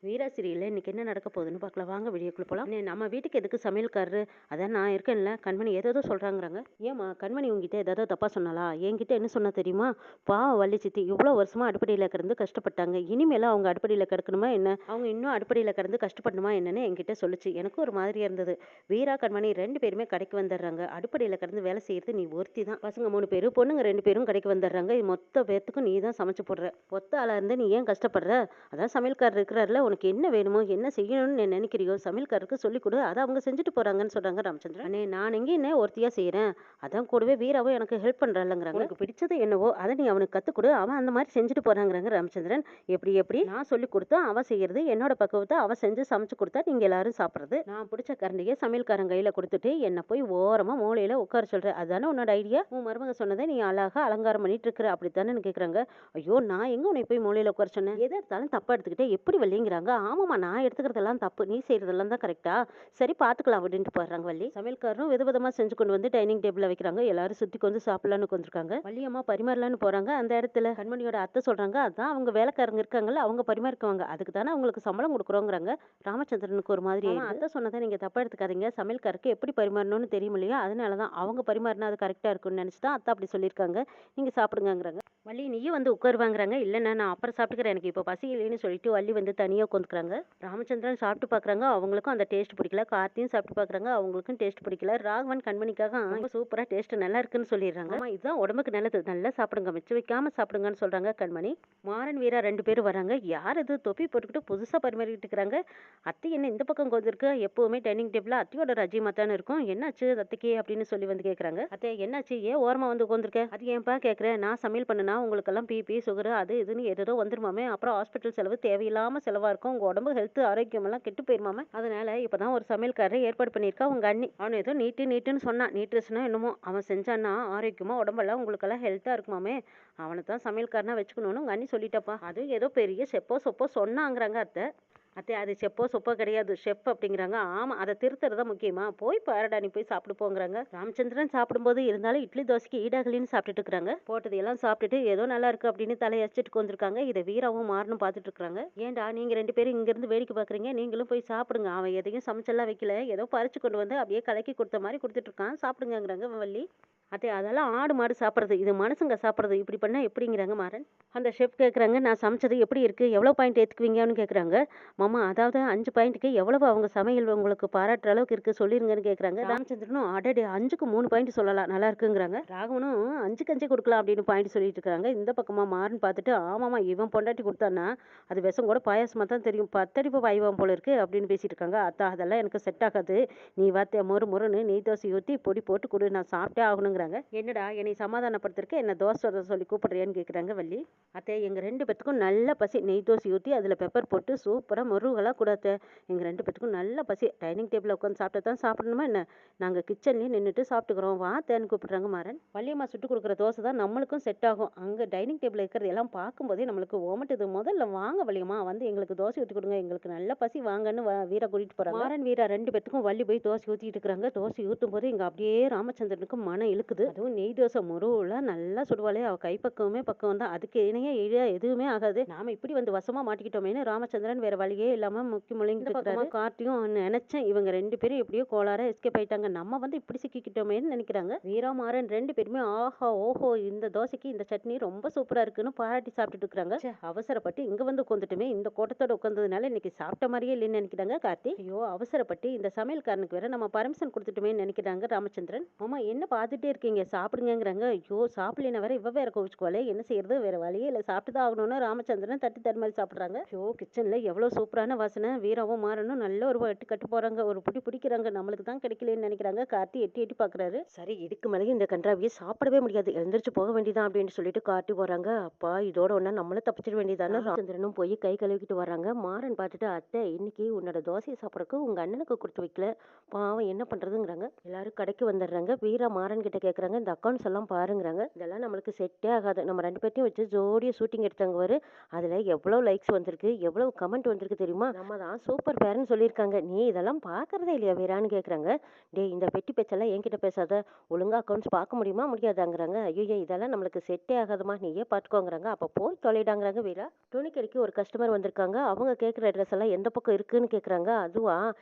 வீரா சீரியல்ல இன்னைக்கு என்ன நடக்க போகுதுன்னு பார்க்கலாம் வாங்க வீடியோக்குள்ள போலாம். நம்ம வீட்டுக்கு எதுக்கு சமையல்காரரு? அதான் நான் இருக்கேன்ல. கண்மணி ஏதோ சொல்றாங்கறாங்க. ஏமா கண்மணி உங்ககிட்ட ஏதாவது தப்பா சொன்னாலா? என்கிட்ட என்ன சொன்னா தெரியுமா? பாவம் வள்ளி சித்தி இவ்வளவு வருஷமா அடுப்படியில கிடந்து கஷ்டப்பட்டாங்க. இனிமேல அவங்க அடுப்படியில கிடக்கணுமா என்ன? அவங்க இன்னும் அடுப்படியில கிடந்து கஷ்டப்படணுமா என்னன்னு என்கிட்ட சொல்லுச்சு. எனக்கு ஒரு மாதிரியா இருந்தது. வீரா கண்மணி 2 பேருமே கடைக்கு வந்துடுறாங்க. அடுப்படியில கிடந்து வேலை செய்யறது நீ ஒருத்தி தான். பசங்க 3 பேரு பொண்ணுங்க 2 பேரும் கடைக்கு வந்துடுறாங்க. மொத்த பேத்துக்கும் நீ தான் சமைச்சு போடுற. ஒத்த ஆளா இருந்து நீ ஏன் கஷ்டப்படுற? அதான் சமையல்காரர் இருக்கிறாருல, உனக்கு என்ன வேணுமோ என்ன செய்யணும்னு நீ நினைக்கிறியோ சமையல்காரருக்கு சொல்லிக் கொடு, அதை அவங்க செஞ்சுட்டு போறாங்கன்னு சொல்றாங்க ராமச்சந்திரன். அண்ணே நான் எங்கே என்ன ஒருத்தியா செய்யறேன், அதான் கூடவே வீராவும் எனக்கு ஹெல்ப் பண்றாங்கறாங்க. உனக்கு பிடிச்சது என்னவோ அதை நீ அவனுக்கு கத்துக் கொடு, அவன் அந்த மாதிரி செஞ்சுட்டு போறாங்கறாங்க ராமச்சந்திரன். எப்படி எப்படி நான் சொல்லி கொடுத்தா அவன் செய்யறது, என்னோட பக்குவத்தை அவன் செஞ்சு சமைச்சு கொடுத்தா நீங்க எல்லாரும் சாப்பிடுறது. நான் பிடிச்ச கரண்டியை சமையல்காரன் கையில கொடுத்துட்டு என்ன போய் ஓரமா மூலையில உட்கார சொல்ற, அதானே உன்னோட ஐடியா? உன் மருமக சொன்னதை நீ அழகா அலங்காரம் பண்ணிட்டு இருக்கிற அப்படித்தானே கேக்குறாங்க. ஐயோ நான் எங்க உன்னை போய் மூலையில உட்கார சொன்னேன்? எதை எடுத்தாலும் தப்பா எடுத்துக்கிட்டே எப்படி வள்ளிங்கிறாங்க. ஆமாமா நான் எடுத்துக்கிறதெல்லாம் தப்பு, நீ செய்யறதெல்லாம் தான் கரெக்டா, சரி பாத்துக்கலாம் அப்படின்ட்டு போடுறாங்க வள்ளி. சமையல்காரரும் விதவிதமா செஞ்சு கொண்டு வந்து டைனிங் டேபிள்ல வைக்கிறாங்க. எல்லாரும் சுத்தி வந்து சாப்பிடலான்னு உட்காந்துருக்காங்க. வள்ளியம்மா பரிமாறலான்னு போறாங்க. அந்த இடத்துல கண்மணியோட அத்தை சொல்றாங்க, அதான் அவங்க வேலைக்காரங்க இருக்காங்கல்ல அவங்க பரிமாறிக்குவாங்க, அதுக்கு தானே அவங்களுக்கு சம்பளம் கொடுக்குறோங்கிறாங்க. ராமச்சந்திரனுக்கு ஒரு மாதிரி அத்தை சொன்னதை நீங்க தப்பா எடுத்துக்காதீங்க, சமையல்காரருக்கு எப்படி பரிமாறணும்னு தெரியும் இல்லையா, அதனாலதான் அவங்க பரிமாறினா அது கரெக்டா இருக்கும்னு நினைச்சுதான் அத்தை அப்படி சொல்லியிருக்காங்க, நீங்க சாப்பிடுங்கிறாங்க. வள்ளி நீயும் வந்து உட்காருவாங்கிறாங்க. இல்லைண்ணா நான் அப்புறம் சாப்பிட்டுக்கிறேன், எனக்கு இப்போ பசி இல்லைன்னு சொல்லிட்டு வள்ளி வந்து தனியாக உட்காந்துக்கிறாங்க. ராமச்சந்திரன் சாப்பிட்டு பார்க்குறாங்க, அவங்களுக்கும் அந்த டேஸ்ட் பிடிக்கல. கார்த்தியும் சாப்பிட்டு பார்க்குறாங்க, அவங்களுக்கும் டேஸ்ட் பிடிக்கல. ராகவன் கண்மணிக்காக ரொம்ப சூப்பராக டேஸ்ட் நல்லா இருக்குன்னு சொல்லிடுறாங்க. ஆமா இதுதான் உடம்புக்கு நல்லது, நல்லா சாப்பிடுங்க, மிச்சம் வைக்காம சாப்பிடுங்கன்னு சொல்றாங்க கண்மணி. மாறன் வீரா 2 பேரும் வராங்க. யார் இது தொப்பி போட்டுக்கிட்டு புதுசாக பரிமாறிட்டு இருக்கிறாங்க? அத்தை என்ன இந்த பக்கம் கொஞ்சிருக்கு? எப்பவுமே டைனிங் டேபிள் அத்தையோட ரஜிமா தானே இருக்கும், என்னாச்சு அத்தைக்கு அப்படின்னு சொல்லி வந்து கேட்குறாங்க. அத்தை என்னாச்சு, ஏன் ஓரமா வந்து உட்காந்துருக்க? அது ஏன்பா கேட்குறேன், நான் சமையல் பண்ணுனா உங்களுக்கெல்லாம் பிபி சுகர் அது இதுன்னு ஏதோ வந்துருமாமே, அப்புறம் ஹாஸ்பிட்டல் செலவு தேவையில்லாம செலவா இருக்கும், உங்க உடம்பு ஹெல்த் ஆரோக்கியம் எல்லாம் கெட்டு போயிருமாமே, அதனால இப்பதான் ஒரு சமையல்காரரை ஏற்பாடு பண்ணியிருக்கா உங்க அண்ணி. அவன் ஏதோ நீட்டுன்னு சொன்னான், நீட்ரஸ்னா என்னமோ அவன் செஞ்சான்னா ஆரோக்கியமா உடம்பெல்லாம் உங்களுக்கெல்லாம் ஹெல்த்தா இருக்குமாமே, அவனை தான் சமையல்காரனா வச்சுக்கணும்னு உங்க அண்ணி சொல்லிட்டப்பா. அது ஏதோ பெரிய செப்போ சொப்போ சொன்னாங்கிறாங்க அத்தை. அத்தை அது செப்போ சொப்போ கிடையாது, ஷெஃப் அப்படிங்கிறாங்க. ஆமா அதை திருத்துறதா முக்கியமா, போய் பாருடா நீ போய் சாப்பிட்டு போங்கிறாங்க. ராமச்சந்திரன் சாப்பிடும்போது இருந்தாலும் இட்லி தோசைக்கு ஈடாகலின்னு சாப்பிட்டுட்டு இருக்கிறாங்க. போட்டது எல்லாம் சாப்பிட்டுட்டு ஏதோ நல்லா இருக்கு அப்படின்னு தலையடிச்சிட்டு வந்திருக்காங்க. இதை வீராவும் மாறனும் பார்த்துட்டு இருக்காங்க. ஏன்டா நீங்க 2 பேரும் இங்க இருந்து வேடிக்கை பாக்குறீங்க, நீங்களும் போய் சாப்பிடுங்க, அவன் எதையும் சமைச்செல்லாம் வைக்கல, ஏதோ பறிச்சு கொண்டு வந்து அப்படியே கலக்கி கொடுத்த மாதிரி கொடுத்துட்டு இருக்கான், சாப்பிடுங்கிறாங்க வள்ளி. அத்தை அதெல்லாம் ஆடு மாடு சாப்பிட்றது, இது மனுஷங்க சாப்பிட்றது, இப்படி பண்ணா எப்படிங்கிறாங்க மாறன். அந்த ஷெஃப் கேட்குறாங்க, நான் சமைச்சது எப்படி இருக்கு, எவ்வளோ பாயிண்ட் ஏற்றுக்குவீங்கன்னு கேட்குறாங்க. மாமா அதாவது 5 பாயிண்ட்டுக்கு எவ்வளவு அவங்க சமையல் உங்களுக்கு பாராட்டுற அளவுக்கு இருக்கு சொல்லிருங்கன்னு கேட்குறாங்க. ராமச்சந்திரனும் அடடே 5க்கு 3 பாயிண்ட் சொல்லலாம், நல்லா இருக்குங்கிறாங்க. ராகவனும் 5க்கு 5 கொடுக்கலாம் அப்படின்னு பாயிண்ட் சொல்லிட்டு இருக்காங்க. இந்த பக்கமா மாறன் பார்த்துட்டு ஆமாமா இவன் பொண்டாட்டி கொடுத்தான்னா அது விஷம் கூட பாயாசமா தான் தெரியும், 10 அடிப்பு பாய்வான் போல இருக்கு அப்படின்னு பேசிட்டு இருக்காங்க. அத்தா அதெல்லாம் எனக்கு செட் ஆகாது, நீ வார்த்தை முறுன்னு நெய் தோசை ஊற்றி பொடி போட்டு கொடு, நான் சாப்பிட்டே ஆகணுங்கிறாங்க. என்னடா என்னை சமாதானப்படுத்திருக்க, என்ன தோசை சொல்லி கூப்பிடுறியான்னு கேட்குறாங்க வள்ளி. அத்தை எங்க 2 பேத்துக்கும் நல்ல பசி, நெய் தோசை ஊற்றி அதில் பெப்பர் போட்டு சூப்பராக முருகலாக கூட அத்தை, எங்க 2 பேத்துக்கும் நல்ல பசி, டைனிங் டேபிளில் உட்காந்து சாப்பிட்டு தான் சாப்பிடணுமா என்ன, நாங்கள் கிச்சன்லேயே நின்றுட்டு சாப்பிட்டுக்கிறோம் வாத்தேன்னு கூப்பிடுறாங்க மாறன். வள்ளியம்மா சுட்டு கொடுக்குற தோசை தான் நம்மளுக்கும் செட் ஆகும், அங்கே டைனிங் டேபிள் இருக்கிறது எல்லாம் பார்க்கும்போதே நம்மளுக்கு ஓமட்டுது, முதல்ல வாங்க வள்ளியம்மா வந்து எங்களுக்கு தோசை ஊற்றி கொடுங்க, எங்களுக்கு நல்ல பசி வாங்கன்னு வீரா கூட்டிட்டு போறாங்க. மாறன் வீரா 2 பேத்துக்கும் வள்ளி போய் தோசை ஊற்றிட்டு இருக்கிறாங்க. தோசை ஊற்றும் போது இங்கே அப்படியே ராமச்சந்திரனுக்கு மனம் இழுக்குது. அதுவும் நெய் தோசை முருகலா நல்லா சுடுவாளே, அவ கைப்பக்குவமே பக்குவம் தான், அதுக்கு இணைய எதுவுமே ஆகாது. நாம இப்படி வந்து வசமா மாட்டிக்கிட்டோமேனு ராமச்சந்திரன் வேற வழியே இல்லாம முக்கி முழுங்கிட்டு இருக்காரு. கார்த்தியும் நினைச்சேன் இவங்க 2 பேரும் எப்படியோ கோளாரா எஸ்கேப் ஆயிட்டாங்க, நம்ம வந்து இப்படி சிக்கிக்கிட்டோமேன்னு நினைக்கிறாங்க. வீராமாறன் 2 பேருமே ஆஹா ஓஹோ இந்த தோசைக்கு இந்த சட்னி ரொம்ப சூப்பரா இருக்குன்னு பாராட்டி சாப்பிட்டுட்டு இருக்காங்க. அவசரப்பட்டு இங்க வந்து உட்காந்துட்டுமே, இந்த கோட்டத்தோட உட்காந்ததுனால இன்னைக்கு சாப்பிட்ட மாதிரியே இல்லைன்னு நினைக்கிறாங்க கார்த்தி. ஐயோ அவசரப்பட்டு இந்த சமையல்காரனுக்கு வேற நம்ம பர்மிஷன் கொடுத்துட்டுமே நினைக்கிறாங்க ராமச்சந்திரன். ஆமா என்ன பார்த்துட்டே இருக்கீங்க சாப்பிடுங்கிறாங்க. ஐயோ சாப்பிடலினா வேற இவ வேற கோவிச்சுக்கோலே, என்ன செய்யறது, வேற வழியே இல்லை சாப்பிட்டு தான் ஆகணும்னு ராமச்சந்திரன் தட்டு தடுமாறி சாப்பிட்றாங்க. ஐயோ கிச்சன்ல எவ்வளவு சூப்பரான வாசனை, வீராவும் மாறனும் நல்ல ஒரு எட்டு கட்டு போறாங்க, ஒரு புடி பிடிக்கிறாங்க, நம்மளுக்கு தான் கிடைக்கலன்னு நினைக்கிறாங்க. கார்த்தி எட்டி எட்டி பாக்குறாரு. சரி இதுக்கு மேலேயும் இந்த கன்றாவியை சாப்பிடவே முடியாது, எழுந்திரிச்சு போக வேண்டியதான் அப்படின்னு சொல்லிட்டு கார்த்தி போறாங்க. அப்பா இதோட ஒன்னா நம்மளும் தப்பிச்சிட வேண்டியதானே. ராமச்சந்திரனும் போய் கை கழுவிக்கிட்டு வராங்க. மாறன் பார்த்துட்டு அத்தை இன்னைக்கு உன்னோட தோசையை சாப்பிட்றதுக்கு உங்க அண்ணனுக்கு கொடுத்து வைக்கல, பாவம் என்ன பண்றதுங்கிறாங்க. எல்லாரும் கடைக்கு வந்துடுறாங்க. வீரா மாறன் கிட்ட கேட்குறாங்க. இந்த அக்கவுண்ட்ஸ் எல்லாம் பாருங்கிறாங்க. இதெல்லாம் நம்மளுக்கு செட்டே ஆகாது. நம்ம 2 பேத்தையும் வச்சு ஜோடியா ஷூட்டிங் எடுத்தாங்க பாரு. அதில எவ்வளோ லைக்ஸ் வந்திருக்கு, எவ்வளோ கமெண்ட் வந்திருக்கு தெரியுமா? நம்ம தான் சூப்பர் பேர்ன்னு சொல்லியிருக்காங்க. நீ இதெல்லாம் பார்க்கறதே இல்லையா வீரான்னு கேட்குறாங்க. டேய் இந்த பெட்டி பேச்செல்லாம் என்கிட்ட பேசாத. ஒழுங்கா அக்கவுண்ட்ஸ் பார்க்க முடியுமா முடியாதாங்கிறாங்க. ஐய்யய்ய! இதெல்லாம் நம்மளுக்கு செட்டே ஆகாதும்மா. நீயே பார்த்துக்கோங்கிறாங்க. அப்போ போய் தொலைடாங்கிறாங்க வீரா. துணிக்கடைக்கு ஒரு கஸ்டமர் வந்திருக்காங்க. அவங்க கேட்குற அட்ரஸ் எல்லாம் எந்த பக்கம் இருக்குன்னு கேட்குறாங்க. அதுவா?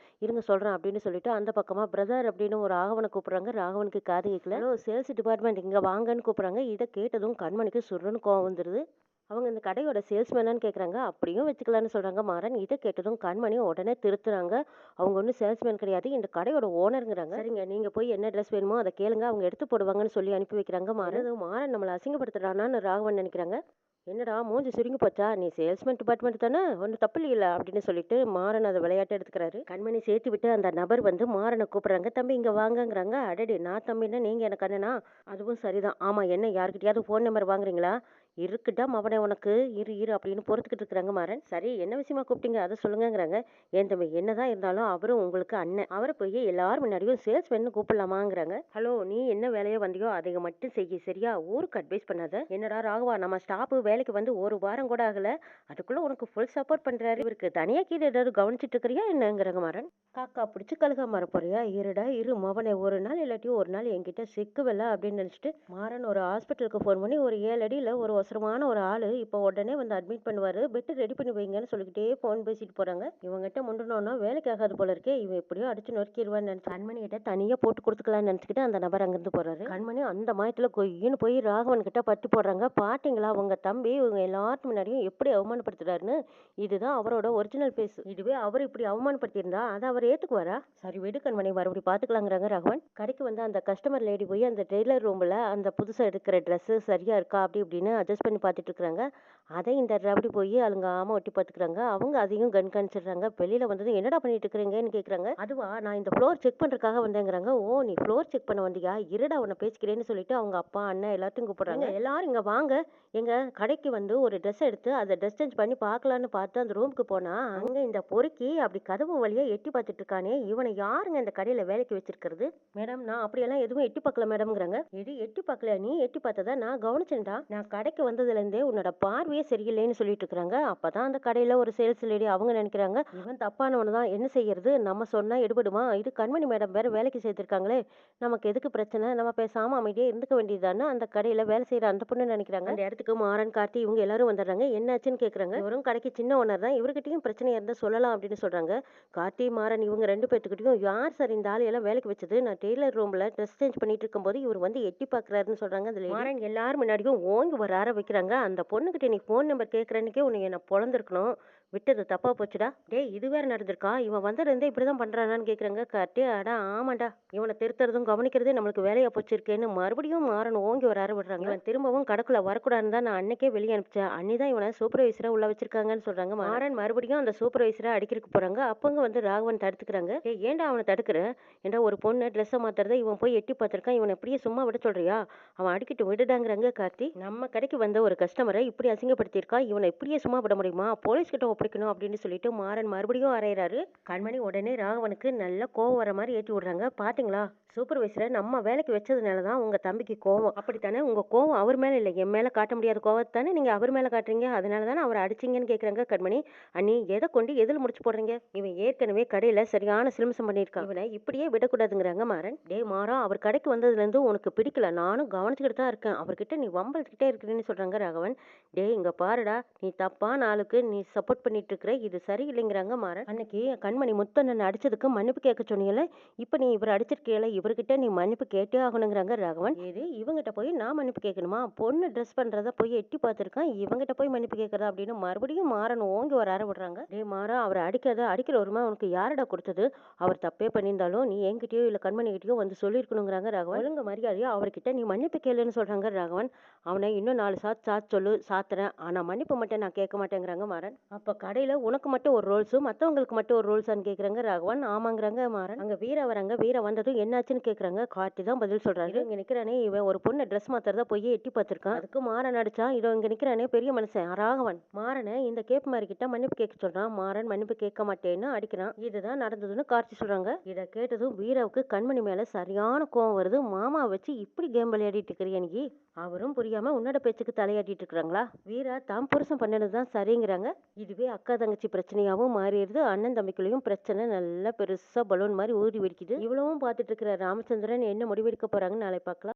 இருங்க சொல்றேன் அப்படின்னு சொல்லிட்டு அந்த பக்கமா பிரதர் அப்படின்னு ஒரு ராகவன கூப்பிடுறாங்க. ராகவனுக்கு காது கேட்கல. ஹலோ சேல்ஸ் டிபார்ட்மெண்ட் இங்க வாங்கன்னு கூப்பிடுறாங்க. இத கேட்டதும் கண்மணிக்கு சுர்ருன்னு கோவம் வந்துருது. அவங்க இந்த கடையோட சேல்ஸ்மேனான்னு கேட்குறாங்க. அப்படியும் வச்சுக்கலான்னு சொல்றாங்க மாறன். இத கேட்டதும் கண்மணி உடனே திருத்துறாங்க. அவங்க ஒன்றும் சேல்ஸ்மேன் கிடையாது. இந்த கடையோட ஓனருங்கிறாங்க. சரிங்க நீங்க போய் என்ன ட்ரெஸ் வேணுமோ அதை கேளுங்க. அவங்க எடுத்து போடுவாங்கன்னு சொல்லி அனுப்பி வைக்கிறாங்க மாறன். மாறன் நம்மளை அசிங்கப்படுத்துறானான்னு ராகவன் நினைக்கிறாங்க. என்னடா மூஞ்சி சுருங்கி போச்சா? நீ சேல்ஸ்மேன் டிபார்ட்மெண்ட் தானே? ஒன்றும் தப்பு இல்லையில அப்படின்னு சொல்லிட்டு மாறன் அதை விளையாட்டு எடுத்துக்கிறாரு. கண்மணி சேர்த்து விட்டு அந்த நபர் வந்து மாறனை கூப்பிடுறாங்க. தம்பி இங்க வாங்கங்கிறாங்க. அடடே நான் தம்பின்னா நீங்க எனக்கு அண்ணனா? அதுவும் சரிதான். ஆமா என்ன யாருக்கிட்டயாவது ஃபோன் நம்பர் வாங்குறீங்களா? இருக்குடா மவனே உனக்கு இரு இரு அப்படின்னு பொறுத்துக்கிட்டு இருக்கிறாங்க மாறன். சரி என்ன விஷயமா கூப்பிட்டீங்க அதை சொல்லுங்கங்கிறாங்க. ஏன் தம்பி என்னதான் இருந்தாலும் அவரும் உங்களுக்கு அண்ணன். அவரை போய் எல்லாரும் முன்னாடியும் சேல்ஸ்மேன் கூப்பிடலாமாங்கிறாங்க. ஹலோ நீ என்ன வேலையோ வந்தியோ அதை மட்டும் செய்ய சரியா? ஊருக்கு அட்வைஸ் பண்ணாத. என்னடா ராகவா நம்ம ஸ்டாஃப் வேலைக்கு வந்து ஒரு வாரம் கூட ஆகல. அதுக்குள்ள உனக்கு ஃபுல் சப்போர்ட் பண்றாரு. இவருக்கு தனியா கீழே ஏதாவது கவனிச்சிட்டு இருக்கிறியா என்னங்கிறாங்க மாறன். காக்கா பிடிச்சி கழுகா மாற போறியா? இருடா இரு மவனே ஒரு நாள் இல்லாட்டியும் ஒரு நாள் என்கிட்ட சிக்குவல அப்படின்னு நினைச்சிட்டு மாறன் ஒரு ஹாஸ்பிட்டலுக்கு ஃபோன் பண்ணி ஒரு 7 அடியில் ஒரு அவசரமான ஒரு ஆளு இப்போ உடனே வந்து அட்மிட் பண்ணுவாரு. பெட் ரெடி பண்ணி வைங்கன்னு சொல்லிக்கிட்டே ஃபோன் பேசிட்டு போறாங்க. இவங்ககிட்ட முண்டனோன்னா வேலைக்கு ஆகாது போல இருக்கே. இவன் எப்படியோ அடிச்சு நொறுக்கிடுவான்னு நினைச்சு கண்மணி கிட்ட தனியா போட்டு கொடுத்துக்கலாம்னு நினைச்சுக்கிட்டு அந்த நபர் அங்கிருந்து போறாரு. கண்மணி அந்த மாயத்துல கொய்யின்னு போய் ராகவன் கிட்ட பட்டு போடுறாங்க. பாத்தீங்களா உங்க தம்பி இவங்க எல்லாருக்கும் முன்னாடியும் எப்படி அவமானப்படுத்துறாருன்னு? இதுதான் அவரோட ஒரிஜினல் பேஸ். இதுவே அவர் இப்படி அவமானப்படுத்தியிருந்தா அதை அவர் ஏத்துக்குவாரா? சரி விடு கண்மணி மறுபடியும் பாத்துக்கலாங்கிறாங்க ராகவன். கடைக்கு வந்து அந்த கஸ்டமர் லேடி போய் அந்த டெய்லர் ரூம்ல அந்த புதுசா எடுக்கிற ட்ரெஸ் சரியா இருக்கா அப்படி இப்படின்னு அட்ஜஸ்ட் பண்ணி பார்த்துட்டு இருக்காங்க. அதை இந்த ரவுடி போய் அலுங்காம ஒட்டி பார்த்துக்கிறாங்க. அவங்க அதையும் கண்காணிச்சிடுறாங்க. வெளியில வந்தது என்னடா பண்ணிட்டு இருக்கிறீங்கன்னு கேட்குறாங்க. அதுவா நான் இந்த ஃப்ளோர் செக் பண்றதுக்காக வந்தேங்கிறாங்க. ஓ நீ ஃப்ளோர் செக் பண்ண வந்தியா? இருடா உன்னை பேசிக்கிறேன்னு சொல்லிட்டு அவங்க அப்பா அண்ணன் எல்லாத்தையும் கூப்பிடுறாங்க. எல்லாரும் இங்க வாங்க. எங்க கடைக்கு வந்து ஒரு ட்ரெஸ் எடுத்து அதை ட்ரெஸ் சேஞ்ச் பண்ணி பார்க்கலான்னு பார்த்து அந்த ரூமுக்கு போனா அங்க இந்த பொறுக்கி அப்படி கதவு வழியா எட்டி பார்த்துட்டு இருக்கானே இவனை யாருங்க இந்த கடையில வேலைக்கு வச்சிருக்கிறது? மேடம் நான் அப்படியெல்லாம் எதுவும் எட்டி பார்க்கல மேடம்ங்கிறாங்க. இது எட்டி பார்க்கல நீ எட்டி பார்த்ததா நான் கவனிச்சேன்டா. நான் கடைக்கு வந்ததுல இருந்தே உன்னோட பார்வையே சரியில்லைன்னு சொல்லிட்டு இருக்காங்க. அப்பதான் அந்த கடையில ஒரு சேல்ஸ் லேடி அவங்க நினைக்கிறாங்க இவன் தப்பானவனு தான். என்ன செய்யறது? நம்ம சொன்னா எடுபடுமா? இது கண்மணி மேடம் வேற வேலைக்கு சேர்த்திருக்காங்களே, நமக்கு எதுக்கு பிரச்சனை? நம்ம பேசாம அமைதியே இருந்துக்க வேண்டியதுதான்னு அந்த கடையில வேலை செய்யற அந்த பொண்ணு நினைக்கிறாங்க. அந்த இடத்துக்கு மாறன் கார்த்தி இவங்க எல்லாரும் வந்துடுறாங்க. என்னாச்சுன்னு கேக்குறாங்க. இவரும் கடைக்கு சின்ன ஓனர் தான். இவர்கிட்டயும் பிரச்சனை இருந்தா சொல்லலாம் அப்படின்னு சொல்றாங்க. கார்த்தி மாறன் இவங்க 2 பேத்துக்கிட்டையும் யார் சார் இந்த ஆளையெல்லாம் வேலைக்கு வச்சது? நான் டெய்லர் ரூம்ல ட்ரெஸ் சேஞ்ச் பண்ணிட்டு இருக்கும்போது இவர் வந்து எட்டி பாக்குறாருன்னு சொல்றாங்க. அந்த மாறன் எல்லாரும் முன்னாடியும் ஓங்கி ஒரு அறை வைக்கிறாங்க. அந்த பொண்ணுகிட்ட நீ ஃபோன் நம்பர் கேட்கறன்னுக்கே உன்னை என்ன பொழந்திருக்கணும். விட்டது தப்பா போச்சுடா. டேய் இது வேற நடந்திருக்கா? இவன் வந்ததுலேருந்தே இப்படிதான் பண்றானான்னு கேக்குறாங்க. கார்த்தி அடா ஆமாண்டா இவனை திருத்துறதும் கவனிக்கிறதே நம்மளுக்கு வேலையா போச்சிருக்கேன்னு மறுபடியும் மாறன் ஓங்கி ஒரு அறை விடுறாங்க. இவன் திரும்பவும் கடைக்குள்ள வரக்கூடாதுன்னு தான் நான் அன்னைக்கே வெளியே அனுப்பிச்சேன். அன்னிதான் இவனை சூப்பர்வைசரா உள்ள வச்சிருக்காங்கன்னு சொல்றாங்க. மாறன் மறுபடியும் அந்த சூப்பர்வைசரா அடிக்கிறதுக்கு போறாங்க. அப்பங்க வந்து ராகவன் தடுத்துக்கிறாங்க. ஏன்டா அவனை தடுக்கிற? ஏன்டா ஒரு பொண்ணு ட்ரெஸ்ஸை மாத்துறத இவன் போய் எட்டி பார்த்திருக்கான். இவனை எப்படியே சும்மா விட சொல்றியா? அவன் அடிக்கிட்டு விடுடாங்கிறாங்க. கார்த்தி நம்ம கடைக்கு வந்த ஒரு கஸ்டமரை இப்படி அசிங்கப்படுத்தியிருக்கா. இவனை இப்படியே சும்மா விட முடியுமா? போலீஸ் கிட்ட ஒப்படைக்கணும் அப்படின்னு சொல்லிட்டு மாறன் மறுபடியும் அறையிறாரு. கண்மணி உடனே ராகவனுக்கு நல்ல கோவம் வர மாதிரி ஏற்றி விடுறாங்க. பாத்தீங்களா சூப்பர்வைசரை நம்ம வேலைக்கு வச்சதுனால தான் உங்க தம்பிக்கு கோவம். அப்படித்தானே? உங்க கோவம் அவர் மேல இல்லை என் மேல காட்ட முடியாத கோவத்தானே நீங்க அவர் மேல காட்டுறீங்க. அதனால தானே அவரை அடிச்சிங்கன்னு கேட்குறாங்க. கண்மணி அண்ணி எதை கொண்டு எதில் முடிச்சு போடுறீங்க? இவன் ஏற்கனவே கடையில சரியான சிலுமிசம் பண்ணியிருக்கான். இவனை இப்படியே விடக்கூடாதுங்கிறாங்க மாறன். டே மாறா அவர் கடைக்கு வந்ததுல இருந்து உனக்கு பிடிக்கல. நானும் கவனிச்சுக்கிட்டு தான் இருக்கேன். அவர்கிட்ட நீ வம்பல்கிட்டே இருக்கிறேன்னு சொல்றாங்க ராகவன். டே இங்க பாருடா நீ தப்பான ஆளுக்கு நீ சப்போர்ட் பண்ணிட்டு இருக்கிற. இது சரியில்லைங்கிறாங்க மாறன். அன்னைக்கு கண்மணி முத்தண்ணன் அடிச்சதுக்கு மன்னிப்பு கேட்க சொன்னீங்கல்ல. இப்ப நீ இவர் அடிச்சிருக்கீல இவர்கிட்ட நீ மன்னிப்பு கேட்டே ஆகணுங்கிறாங்க ராகவன். ஏது இவங்கிட்ட போய் நான் மன்னிப்பு கேட்கணுமா? பொண்ணு ட்ரெஸ் பண்றத போய் எட்டி பார்த்திருக்கான். இவங்கிட்ட போய் மன்னிப்பு கேட்கறதா அப்படின்னு மறுபடியும் மாறன் ஓங்கி ஒரு அறை விடுறாங்க. டே மாறா அவரை அடிக்கிற உரிமை உனக்கு யாரடா கொடுத்தது? அவர் தப்பே பண்ணியிருந்தாலும் நீ என்கிட்டயோ இல்ல கண்மணி கிட்டயோ வந்து சொல்லியிருக்கணுங்கிறாங்க ராகவன். ஒழுங்கு மரியாதையா அவர்கிட்ட நீ மன்னிப்பு கேளுன்னு சொல்றாங்க ராகவன். அவனை இன்னும் 4 சாத்து சொல்லு சாத்துறேன். ஆனா மன்னிப்பு மட்டும் நான் கேட்க மாட்டேங்கிறாங்க மாறன். அப்ப கடையில உனக்கு மட்டும் ஒரு ரோல்ஸும் மத்தவங்களுக்கு மட்டும் ஒரு ரோல்ஸான்னு கேக்குறாங்க ராகவன். ஆமாங்கிறாங்க மாறன். அங்க வீரா வராங்க. வீரா வந்ததும் என்னாச்சுன்னு கேக்குறாங்க. கார்த்தி தான் பதில் சொல்றாரு. இங்க நிக்கிறானே இவன் ஒரு பொண்ணு ட்ரெஸ் மாத்துறதா போய் எட்டி பார்த்திருக்கான். அதுக்கு மாறன் அடிச்சான். இதோ இங்க நிக்கிறானே பெரிய மனுஷன் ராகவன். மாறனை இந்த கேப் மாதிரி கிட்ட மன்னிப்பு கேட்க சொல்றான். மாறன் மன்னிப்பு கேட்க மாட்டேன்னு அடிக்கிறான். இதுதான் நடந்ததுன்னு கார்த்தி சொல்றாங்க. இத கேட்டதும் வீராவுக்கு கண்மணி மேல சரியான கோவம் வருது. மாமா வச்சு இப்படி கேம் விளையாடிட்டு இருக்கிறியா நீ? அவரும் புரியாம உன்னோட பேச்சுக்கு தலையாட்டிட்டு இருக்காங்களா? வீரா தாம் புருஷன் பண்ணதுதான் சரிங்கிறாங்க. இதுவே அக்கா தங்கச்சி பிரச்சனையாவும் மாறிடுது. அண்ணன் தம்பிக்குள்ளேயும் பிரச்சனை நல்லா பெருசா பலூன் மாதிரி ஊதி வெடிக்குது. இவ்வளவும் பார்த்துட்டு இருக்கிற ராமச்சந்திரன் என்ன முடிவெடுக்க போறாங்கன்னு நாளை பார்க்கலாம்.